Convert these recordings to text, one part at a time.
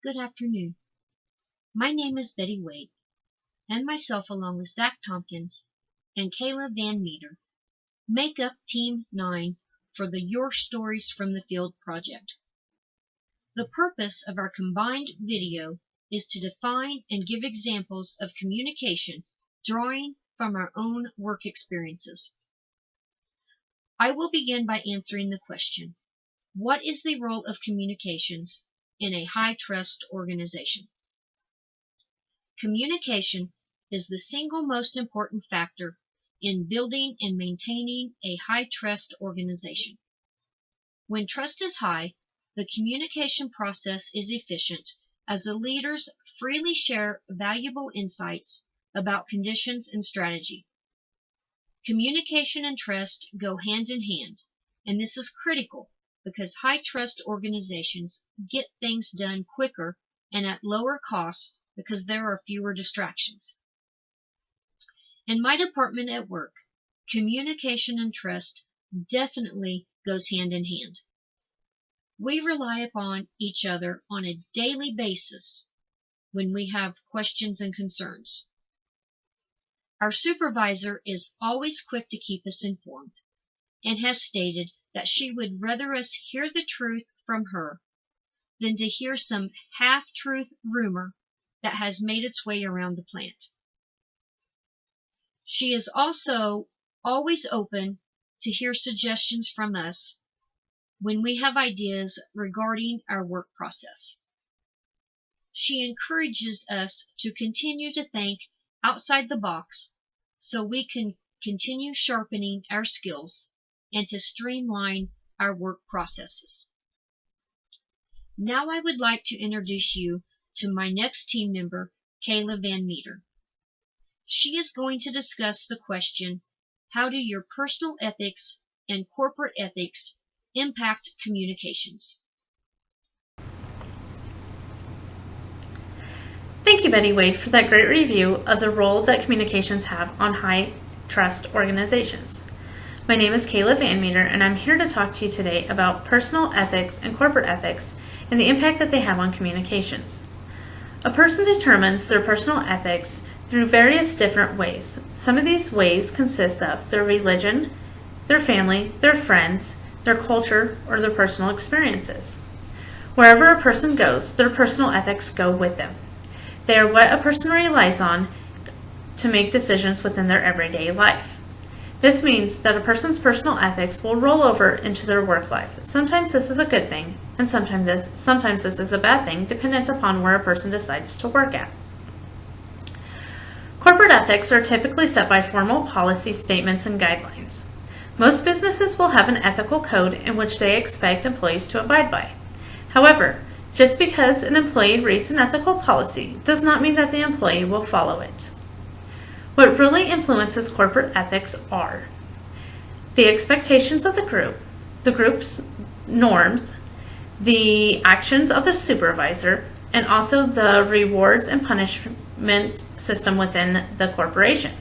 Good afternoon. My name is Betty Wade, and myself, along with Zach Tompkins and Kayla Van Meter, make up Team 9 for the Your Stories from the Field project. The purpose of our combined video is to define and give examples of communication drawing from our own work experiences. I will begin by answering the question, what is the role of communications in a high-trust organization? Communication is the single most important factor in building and maintaining a high-trust organization. When trust is high, the communication process is efficient as the leaders freely share valuable insights about conditions and strategy. Communication and trust go hand in hand, and this is critical because high-trust organizations get things done quicker and at lower costs because there are fewer distractions. In my department at work, communication and trust definitely goes hand in hand. We rely upon each other on a daily basis when we have questions and concerns. Our supervisor is always quick to keep us informed and has stated that she would rather us hear the truth from her than to hear some half-truth rumor that has made its way around the plant. She is also always open to hear suggestions from us when we have ideas regarding our work process. She encourages us to continue to think outside the box so we can continue sharpening our skills and to streamline our work processes. Now I would like to introduce you to my next team member, Kayla Van Meter. She is going to discuss the question, how do your personal ethics and corporate ethics impact communications? Thank you, Betty Wade, for that great review of the role that communications have on high-trust organizations. My name is Kayla Van Meter, and I'm here to talk to you today about personal ethics and corporate ethics and the impact that they have on communications. A person determines their personal ethics through various different ways. Some of these ways consist of their religion, their family, their friends, their culture, or their personal experiences. Wherever a person goes, their personal ethics go with them. They are what a person relies on to make decisions within their everyday life. This means that a person's personal ethics will roll over into their work life. Sometimes this is a good thing, and sometimes this is a bad thing, dependent upon where a person decides to work at. Corporate ethics are typically set by formal policy statements and guidelines. Most businesses will have an ethical code in which they expect employees to abide by. However, just because an employee reads an ethical policy does not mean that the employee will follow it. What really influences corporate ethics are the expectations of the group, the group's norms, the actions of the supervisor, and also the rewards and punishment system within the corporation.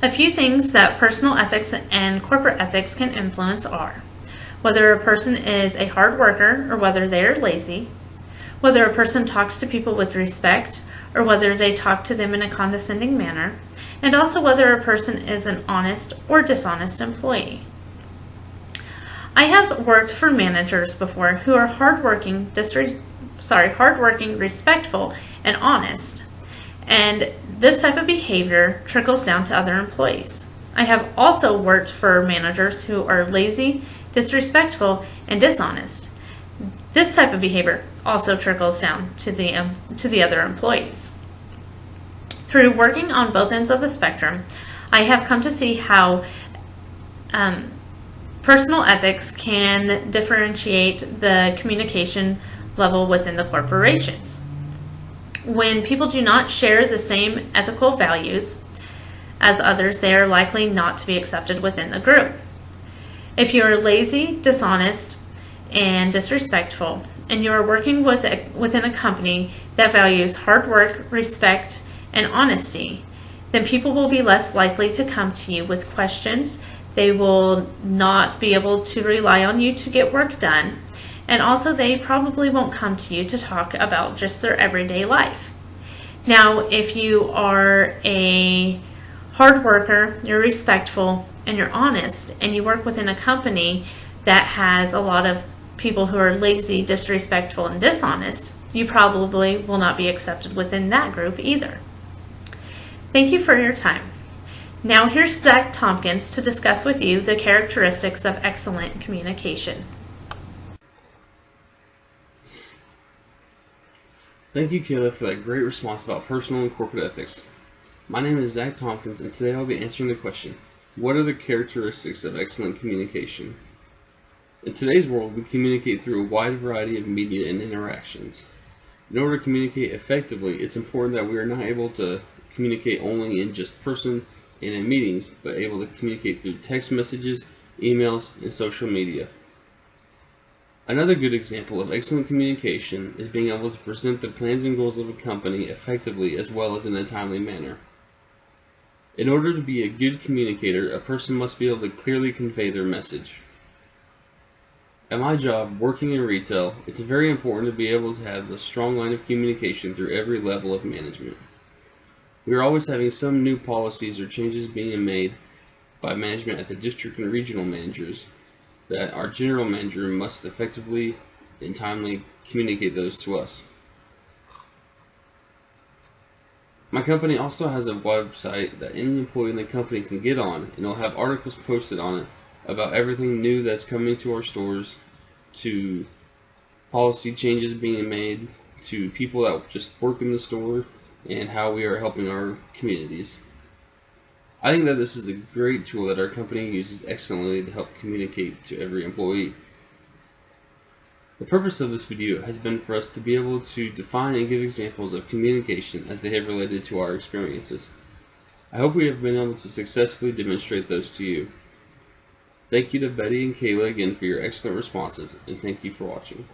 A few things that personal ethics and corporate ethics can influence are whether a person is a hard worker or whether they are lazy, whether a person talks to people with respect or whether they talk to them in a condescending manner, and also whether a person is an honest or dishonest employee. I have worked for managers before who are hardworking, respectful, and honest, and this type of behavior trickles down to other employees. I have also worked for managers who are lazy, disrespectful, and dishonest. This type of behavior also trickles down to the other employees. Through working on both ends of the spectrum, I have come to see how personal ethics can differentiate the communication level within the corporations. When people do not share the same ethical values as others, they are likely not to be accepted within the group. If you are lazy, dishonest, and disrespectful, and you are working within a company that values hard work, respect, and honesty, then people will be less likely to come to you with questions. They will not be able to rely on you to get work done, and also they probably won't come to you to talk about just their everyday life. Now, if you are a hard worker, you're respectful, and you're honest, and you work within a company that has a lot of people who are lazy, disrespectful, and dishonest, you probably will not be accepted within that group either. Thank you for your time. Now here's Zach Tompkins to discuss with you the characteristics of excellent communication. Thank you, Kayla, for that great response about personal and corporate ethics. My name is Zach Tompkins, and today I'll be answering the question, what are the characteristics of excellent communication? In today's world, we communicate through a wide variety of media and interactions. In order to communicate effectively, it's important that we are not able to communicate only in just person and in meetings, but able to communicate through text messages, emails, and social media. Another good example of excellent communication is being able to present the plans and goals of a company effectively as well as in a timely manner. In order to be a good communicator, a person must be able to clearly convey their message. At my job, working in retail, it's very important to be able to have a strong line of communication through every level of management. We are always having some new policies or changes being made by management at the district and regional managers that our general manager must effectively and timely communicate those to us. My company also has a website that any employee in the company can get on, and it'll have articles posted on it about everything new that's coming to our stores, to policy changes being made, to people that just work in the store, and how we are helping our communities. I think that this is a great tool that our company uses excellently to help communicate to every employee. The purpose of this video has been for us to be able to define and give examples of communication as they have related to our experiences. I hope we have been able to successfully demonstrate those to you. Thank you to Betty and Kayla again for your excellent responses, and thank you for watching.